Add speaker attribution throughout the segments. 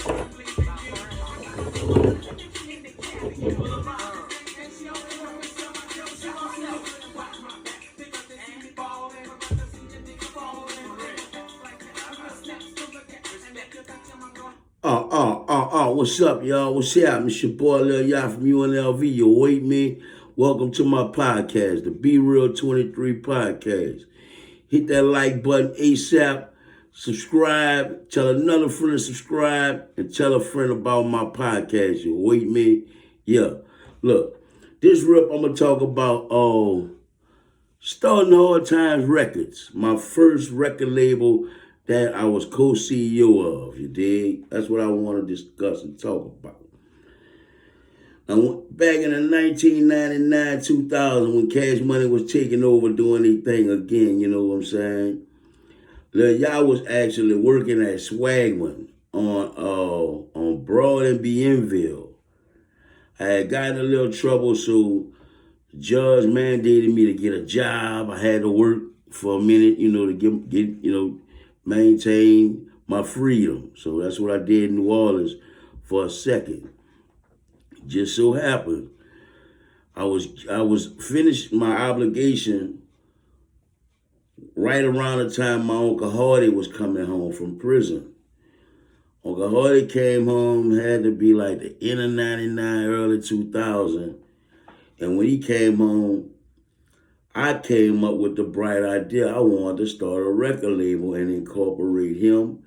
Speaker 1: What's up, y'all? What's up? It's your boy Lil Ya from UNLV. You await me? Welcome to my podcast, the Be Real 23 podcast. Hit that like button ASAP. Subscribe. Tell another friend to subscribe. And tell a friend about my podcast. You await me? Yeah. Look, this rip I'm going to talk about starting Hard Times Records. My first record label that I was co-CEO of, you dig? That's what I want to discuss and talk about. Now, back in the 1999, 2000, when Cash Money was taking over doing anything again, you know what I'm saying? Lil Ya was actually working at Swagman on Broad and Bienville. I had gotten a little trouble, so the judge mandated me to get a job. I had to work for a minute, to maintain my freedom. So that's what I did in New Orleans for a second. Just so happened, I was finished my obligation right around the time my Uncle Hardy was coming home from prison. Uncle Hardy came home, had to be like the end of 99, early 2000. And when he came home, I came up with the bright idea. I wanted to start a record label and incorporate him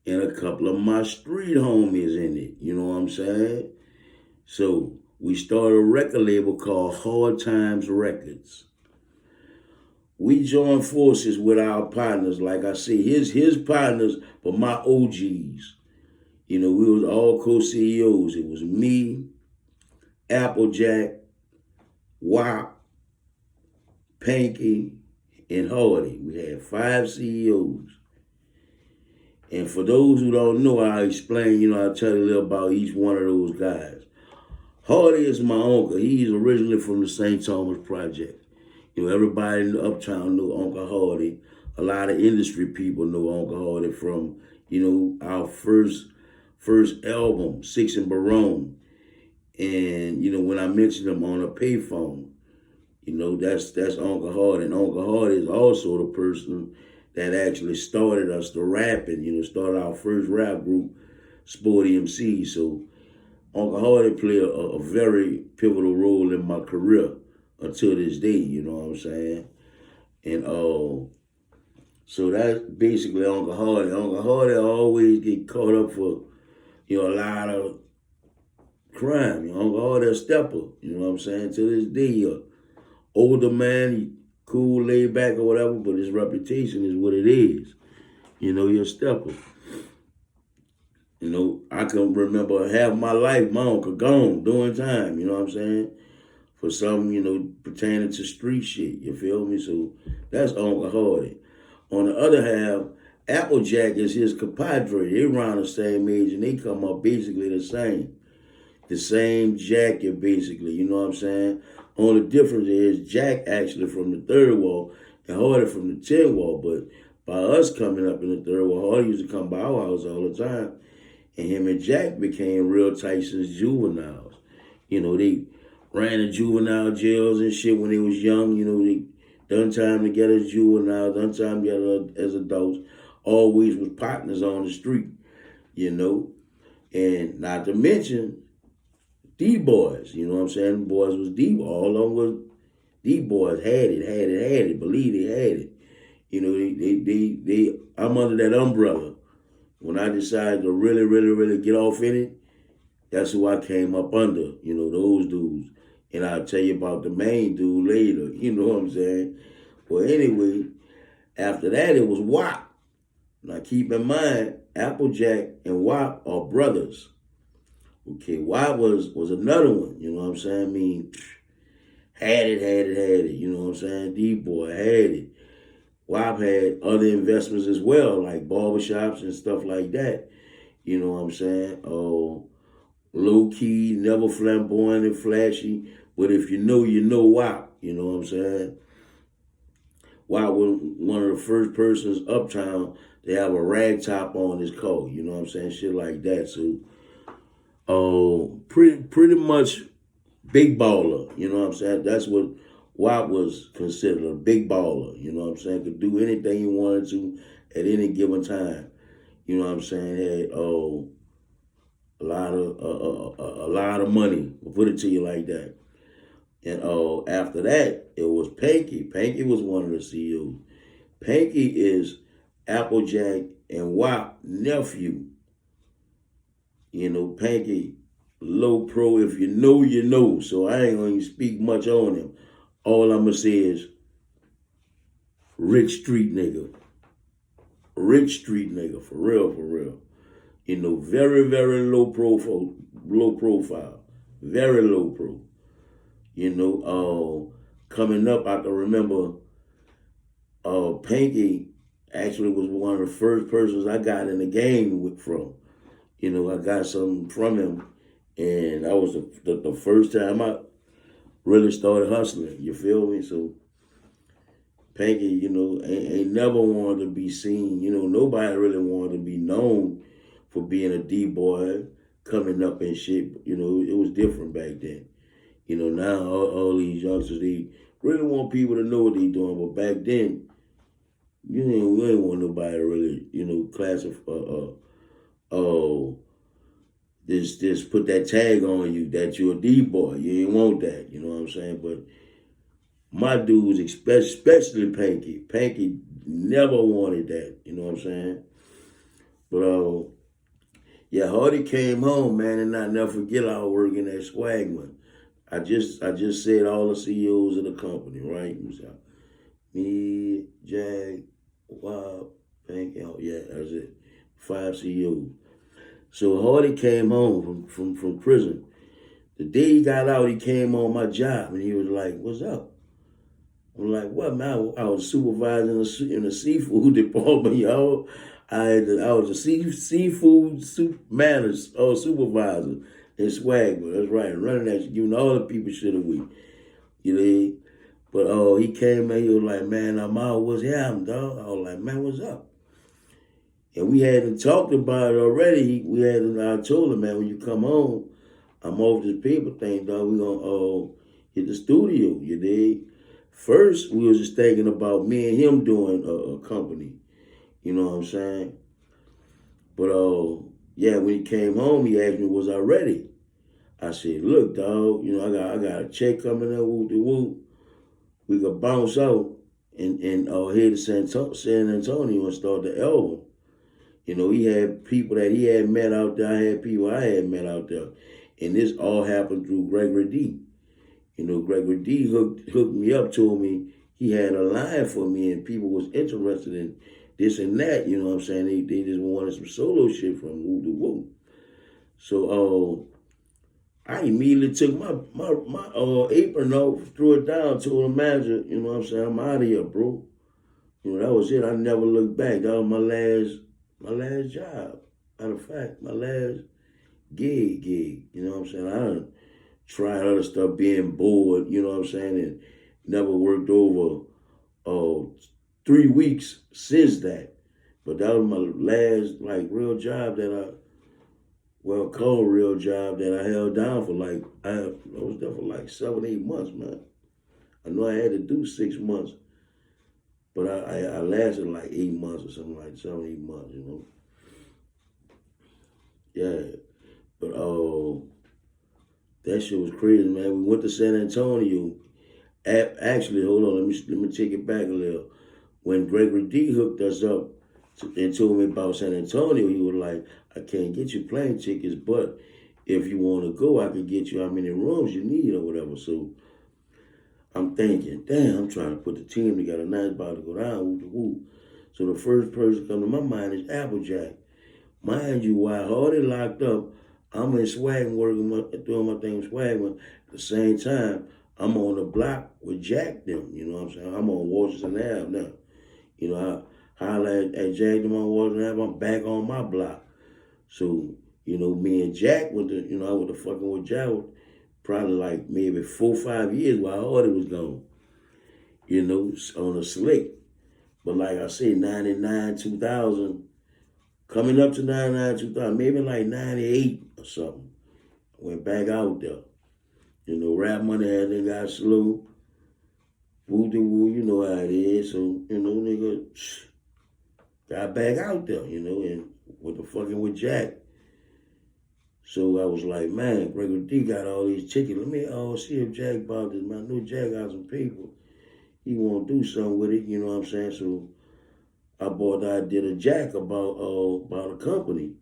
Speaker 1: and a couple of my street homies in it. You know what I'm saying? So we started a record label called Hard Times Records. We joined forces with our partners, like I say, his partners, but my OGs. You know, we was all co-CEOs. It was me, Applejack, WAP, Panky, and Hardy. We had 5 CEOs. And for those who don't know, I'll explain, I'll tell you a little about each one of those guys. Hardy is my uncle. He's originally from the St. Thomas Project. Everybody in the Uptown knew Uncle Hardy. A lot of industry people know Uncle Hardy from, our first album, Six and Barone. And, when I mentioned him on a payphone, that's Uncle Hardy. And Uncle Hardy is also the person that actually started us to rapping, started our first rap group, Sporty MC. So Uncle Hardy played a very pivotal role in my career until this day, you know what I'm saying? And so that's basically Uncle Hardy. Uncle Hardy always get caught up for, a lot of crime. Uncle Hardy a stepper, you know what I'm saying? To this day, older man, he cool, laid back or whatever, but his reputation is what it is. You're a stepper. I can remember half my life, my uncle gone doing time, you know what I'm saying? For something, pertaining to street shit, you feel me? So that's Uncle Hardy. On the other half, Applejack is his compadre. They around the same age and they come up basically the same. The same jacket, basically, you know what I'm saying? Only difference is Jack actually from the third wall and Hardy from the 10th wall. But by us coming up in the third wall, Hardy used to come by our house all the time. And him and Jack became real tight since juveniles. They ran the juvenile jails and shit when they was young. They done time together as juveniles, done time together as adults. Always was partners on the street, And not to mention, D-boys, you know what I'm saying? The boys was D-boys. All of them was D-boys, had it, believe they had it. I'm under that umbrella. When I decided to really, really, really get off in it, that's who I came up under, those dudes. And I'll tell you about the main dude later, you know what I'm saying? Well, anyway, after that, it was WAP. Now, keep in mind, Applejack and WAP are brothers. Okay, WAP was another one, you know what I'm saying? I mean, had it, you know what I'm saying? D-boy had it. WAP had other investments as well, like barbershops and stuff like that. You know what I'm saying? Low-key, never flamboyant and flashy. But if you know WAP. You know what I'm saying? Watt was one of the first persons uptown to have a rag top on his coat. You know what I'm saying? Shit like that. So, pretty much big baller. You know what I'm saying? That's what Watt was considered, a big baller. You know what I'm saying? Could do anything he wanted to at any given time. You know what I'm saying? Had a lot of money. I'll put it to you like that. And after that, it was Panky. Panky was one of the CEOs. Panky is Applejack and Watt nephew. You know, Panky, low pro. If you know, you know. So I ain't gonna speak much on him. All I'm gonna say is rich street nigga. Rich street nigga, for real, for real. You know, very, very low profile, very low pro. You know, coming up, I can remember Panky actually was one of the first persons I got in the game from. You know, I got something from him, and that was the first time I really started hustling. You feel me? So Panky, you know, ain't never wanted to be seen. You know, nobody really wanted to be known for being a D-boy coming up and shit. You know, it was different back then. You know, now all these youngsters, they really want people to know what they doing. But back then, we ain't want nobody to really, you know, classify, this put that tag on you that you're a D-boy. You ain't want that, you know what I'm saying? But my dudes, especially Panky never wanted that, you know what I'm saying? But yeah, Hardy came home, man, and I never forget I was working at Swagman. I just said all the CEOs of the company, right? Me, Jag, Wab, Panky, yeah, that's it. 5 CEOs. So Hardy came home from prison. The day he got out, he came on my job and he was like, "What's up?" I'm like, "What, man?" I was supervising in the seafood department, y'all. I was a seafood supervisor in Swagman. That's right, running that shit, giving all the people shit a week. You know. But he came and he was like, "Man, I'm out. What's happening, dog?" I was like, "Man, what's up?" And we hadn't talked about it already. I told him, "Man, when you come home, I'm off this paper thing, dog. We gonna hit the studio, you dig?" First, we was just thinking about me and him doing a company. You know what I'm saying? But yeah, when he came home, he asked me, "Was I ready?" I said, "Look, dog, you know, I got a check coming in, whoop de whoop. We could bounce out and head to San Antonio and start the album." You know, he had people that he had met out there. I had people I had met out there. And this all happened through Gregory D. You know, Gregory D hooked me up, told me he had a line for me and people was interested in this and that. You know what I'm saying? They just wanted some solo shit from Woo to Woo. So I immediately took my apron off, threw it down, told the manager, you know what I'm saying, "I'm out of here, bro." You know, that was it. I never looked back. That was my last job. Matter of fact, my last gig. You know what I'm saying? I done tried other stuff, being bored, you know what I'm saying, and never worked over 3 weeks since that. But that was my last real job called real job that I held down for I was there for 7, 8 months, man. I know I had to do 6 months. But I lasted 8 months or something, 7, 8 months, you know. Yeah. But that shit was crazy, man. We went to San Antonio. Actually, hold on, let me take it back a little. When Gregory D hooked us up and told me about San Antonio, he was like, "I can't get you plane tickets, but if you want to go, I can get you how many rooms you need or whatever." So I'm thinking, damn, I'm trying to put the team together. Now it's about to go down, whoop de whoop. So the first person come to my mind is Applejack. Mind you, while Hardy locked up, I'm in Swagman doing my thing with Swagman. At the same time, I'm on the block with Jack them. You know what I'm saying? I'm on Washington Ave now. You know, I holler at Jack them on Washington Ave. I'm back on my block. So, you know, me and Jack I went to fucking with Jack probably maybe 4 or 5 years while Hardy was gone. on a slick. But like I said, 99, 2000, coming up to 99, 2000, maybe like 98 or something, I went back out there. Rap money had got slow. Woo de woo, you know how it is. So, nigga, got back out there, and with the fucking with Jack. So I was like, man, Gregory D got all these tickets. Let me see if Jack bought this. Man, I know Jack got some people. He want to do something with it, you know what I'm saying? So I bought the idea to Jack about a company.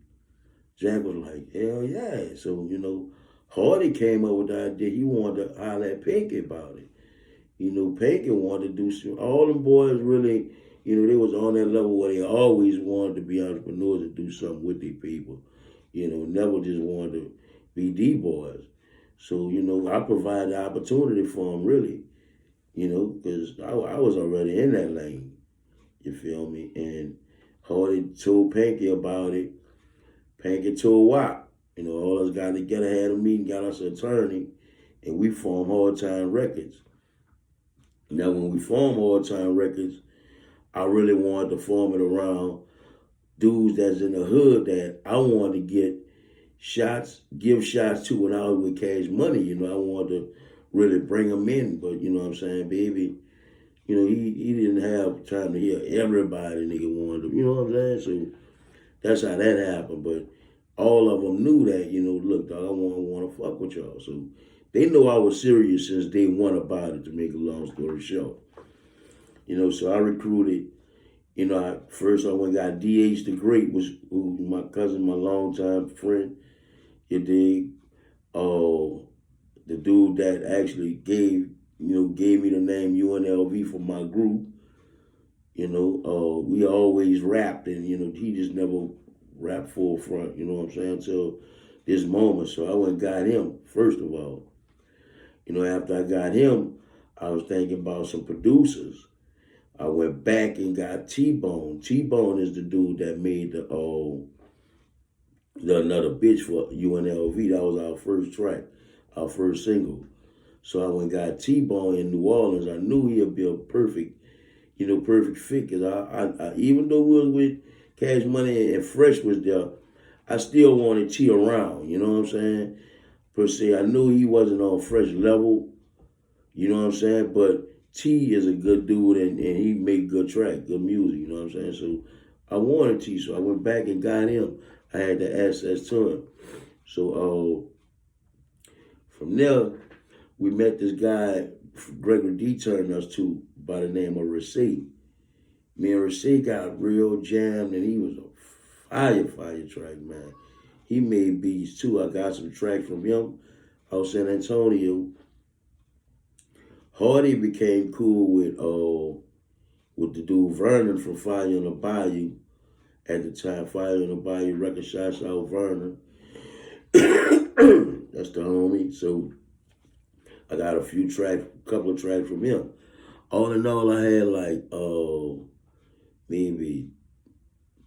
Speaker 1: Jack was like, hell yeah. So, Hardy came up with the idea. He wanted to holler at Pinky about it. Pinky wanted to do some. All them boys really, they was on that level where they always wanted to be entrepreneurs and do something with their people. Never just wanted to be D-boys. So, I provided the opportunity for them, really, because I was already in that lane. You feel me? And Hardy told Pinky about it. Pinky told Wop. All us got together, had a meeting, got us an attorney, and we formed Hard Time Records. Now, when we formed Hard Time Records, I really wanted to form it around dudes that's in the hood that I wanted to give shots to when I was with Cash Money. I wanted to really bring them in, but you know what I'm saying, baby, he didn't have time to hear everybody nigga wanted to, you know what I'm saying? So that's how that happened. But all of them knew that, look, dog, I want to fuck with y'all. So they know I was serious since day one about it, to make a long story short. So I recruited. First I went and got D.H. the Great, who my cousin, my longtime friend. You dig? The dude that actually gave me the name UNLV for my group. We always rapped, and he just never rapped full front. You know what I'm saying? Until this moment. So I went and got him first of all. After I got him, I was thinking about some producers. I went back and got T-Bone. T-Bone is the dude that made the Another Bitch for UNLV. That was our first track, our first single. So I went and got T-Bone in New Orleans. I knew he'd be a perfect fit. Because I even though we was with Cash Money and Fresh was there, I still wanted T around. You know what I'm saying? Per se, I knew he wasn't on Fresh level. You know what I'm saying? But T is a good dude, and he make good track, good music, you know what I'm saying? So I wanted T, so I went back and got him. I had the access to him. So from there, we met this guy, Gregory D turned us to, by the name of Receipt. Me and Receipt got real jammed, and he was a fire track, man. He made beats too. I got some tracks from him out San Antonio. Hardy became cool with the dude Vernon from Fire in the Bayou at the time. Fire in the Bayou record, shots out Vernon. That's the homie. So I got a couple of tracks from him. All in all, I had like maybe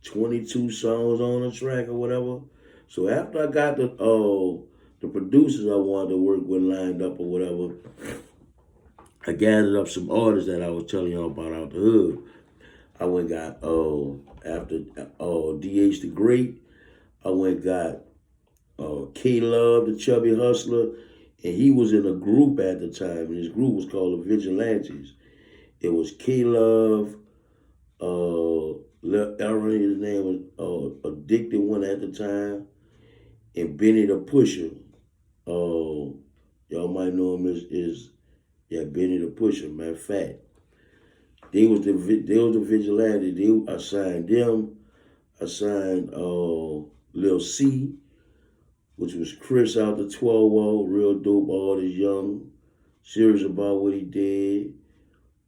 Speaker 1: 22 songs on a track or whatever. So after I got the producers I wanted to work with lined up or whatever, I gathered up some artists that I was telling y'all about out the hood. I went and got, after D.H. the Great, I went and got K-Love, the Chubby Hustler, and he was in a group at the time, and his group was called the Vigilantes. It was K-Love, Aaron, his name was Addicted One at the time, and Benny the Pusher. Y'all might know him as Benny the Pusher, man, fat. They was the vigilante. I signed them. I signed Lil C, which was Chris out the 12-0, real dope artist, young, serious about what he did.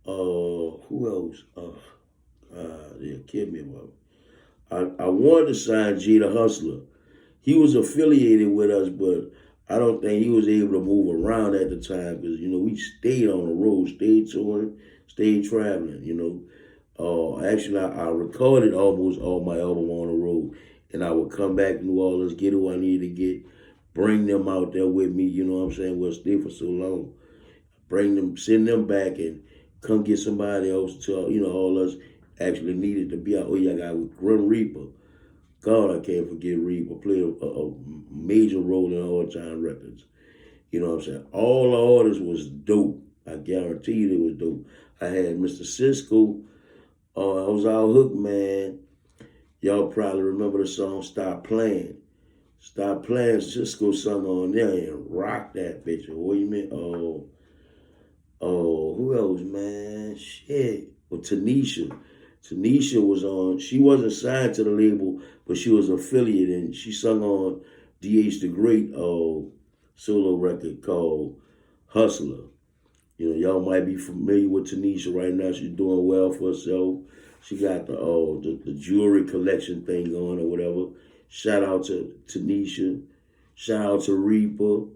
Speaker 1: Who else? They'll kill me about. I wanted to sign G the Hustler. He was affiliated with us, but I don't think he was able to move around at the time because, we stayed on the road, stayed touring, stayed traveling, Actually, I recorded almost all my album on the road, and I would come back to New Orleans, get who I needed to get, bring them out there with me, you know what I'm saying? We'll stay for so long. Bring them, send them back, and come get somebody else to, all us actually needed to be out. Oh, yeah, I got with Grim Reaper. God, I can't forget Reaper. Played a major role in Hard Time Records. You know what I'm saying? All the artists was dope. I guarantee you it was dope. I had Mr. Cisco. I was all hooked, man. Y'all probably remember the song Stop Playing. Stop Playing, Cisco sung on there and rocked that bitch. What you mean? Who else, man? Shit. Well, Tanisha. Tanisha was on, she wasn't signed to the label, but she was affiliate, and she sung on D.H. the Great solo record called Hustler. Y'all might be familiar with Tanisha right now. She's doing well for herself. She got the jewelry collection thing going or whatever. Shout out to Tanisha. Shout out to Reaper.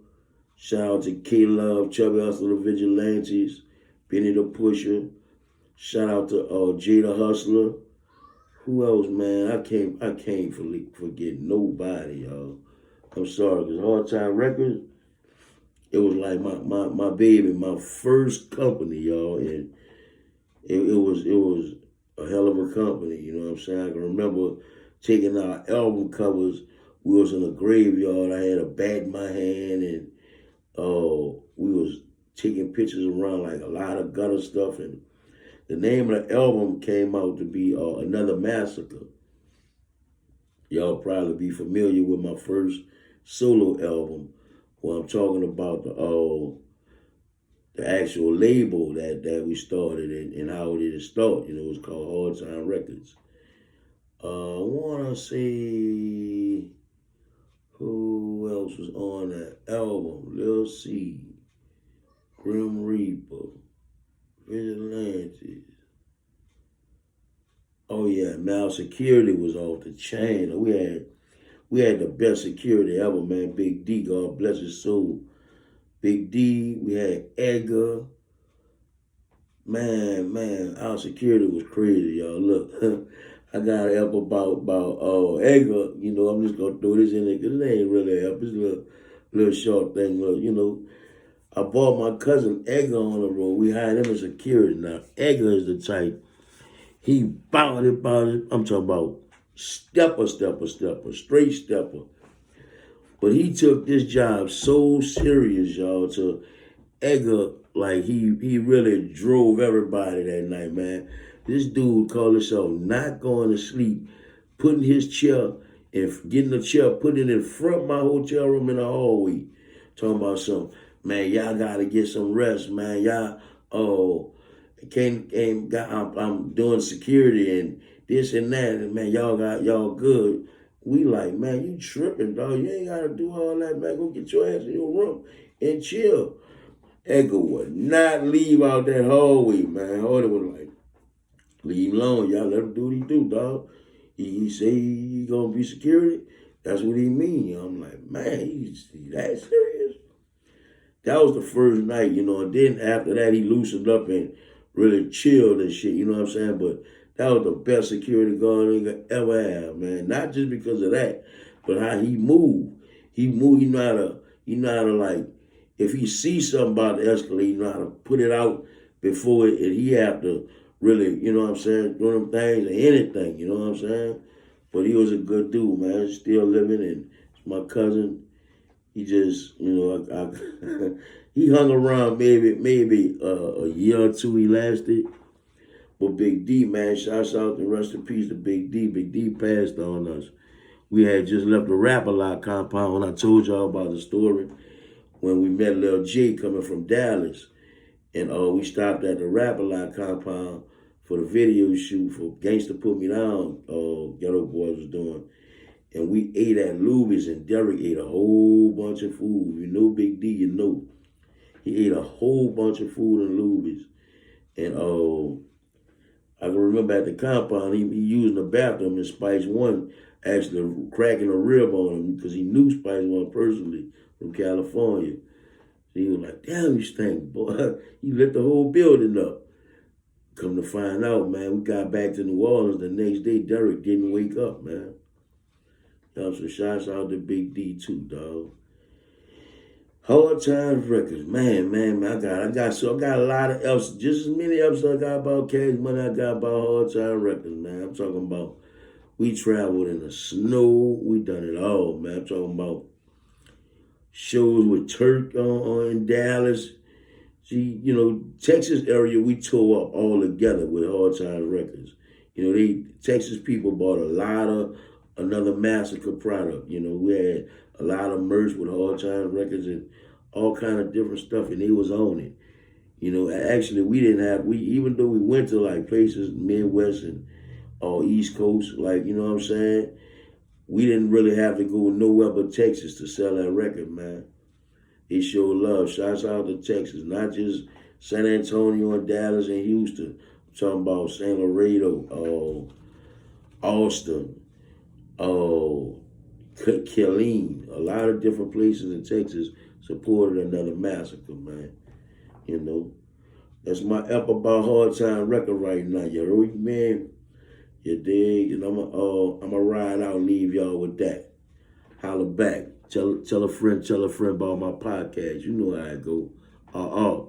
Speaker 1: Shout out to K-Love, Chubby Hustler, the Vigilantes, Benny the Pusher. Shout out to Jada Hustler. Who else, man? I can't forget nobody, y'all. I'm sorry, because Hard Time Records, it was like my baby, my first company, y'all, and it was a hell of a company. You know what I'm saying? I can remember taking our album covers. We was in a graveyard. I had a bat in my hand, and we was taking pictures around like a lot of gutter stuff. And the name of the album came out to be Another Massacre. Y'all probably be familiar with my first solo album, where I'm talking about the actual label that we started and how did it start. It was called Hard Time Records. I want to say who else was on that album. Lil C, Grim Reaper, Vigilantes. Oh yeah, Mal Security was off the chain. We had the best security ever, man. Big D, God bless his soul. Big D, we had Edgar. Man, our security was crazy, y'all. Look, I got an app about Edgar. I'm just gonna throw this in there because it ain't really an app. It's a little short thing. Look, I bought my cousin Edgar on the road. We hired him as security. Now, Edgar is the type. He bound it. I'm talking about stepper, straight stepper. But he took this job so serious, y'all, to Edgar, like he really drove everybody that night, man. This dude called himself not going to sleep, putting his chair and getting the chair, putting it in front of my hotel room in the hallway. Talking about something, man, y'all gotta get some rest, man. Y'all, I'm doing security and this and that, and man, y'all good. We like, man, you tripping, dog. You ain't gotta do all that, man. Go get your ass in your room and chill. Edgar would not leave out that hallway, man. Hardy was like, leave him alone, y'all. Let him do what he do, dog. He say he gonna be security. That's what he mean. I'm like, man, he's that serious? That was the first night, and then after that he loosened up and really chilled and shit, you know what I'm saying? But that was the best security guard nigga ever had, man. Not just because of that, but how he moved. He moved, you know how to like, if he sees something about the escalator, you know how to put it out before it, and he have to really, you know what I'm saying, do them things or anything, you know what I'm saying? But he was a good dude, man. Still living, and my cousin, he just, he hung around maybe a year or two he lasted. But Big D, man, shouts out and rest in peace to Big D. Big D passed on us. We had just left the Rap-A-Lot compound when I told y'all about the story when we met Lil J coming from Dallas. And we stopped at the Rap-A-Lot compound for the video shoot for Gangsta Put Me Down, Ghetto Boys was doing. And we ate at Luby's, and Derek ate a whole bunch of food. You know Big D, you know. He ate a whole bunch of food in Luby's. And I can remember at the compound, he using the bathroom, and Spice One actually cracking a rib on him because he knew Spice One personally from California. So he was like, damn, you stink, boy. You lit the whole building up. Come to find out, man, we got back to New Orleans the next day. Derek didn't wake up, man. So shouts out to Big D too, dog. Hard Times Records, man. I got a lot of episodes, just as many episodes I got about Cash Money I got about Hard Times Records, man. I'm talking about we traveled in the snow, we done it all, man. I'm talking about shows with Turk on in Dallas. See, Texas area we tore up all together with Hard Times Records. Texas people bought a lot of Another Massacre product. We had a lot of merch with Hard Times Records and all kind of different stuff, and they was on it. Actually, we didn't have even though we went to like places Midwest and or East Coast, like what I'm saying, we didn't really have to go nowhere but Texas to sell that record, man. They showed love. Shouts out to Texas, not just San Antonio and Dallas and Houston. I'm talking about San Laredo, Austin, Killeen. A lot of different places in Texas supported Another Massacre, man. That's my ep about Hard Time Record right now. You heard me, man? You dig? And I'm a ride out and leave y'all with that. Holla back. Tell a friend about my podcast. You know how I go.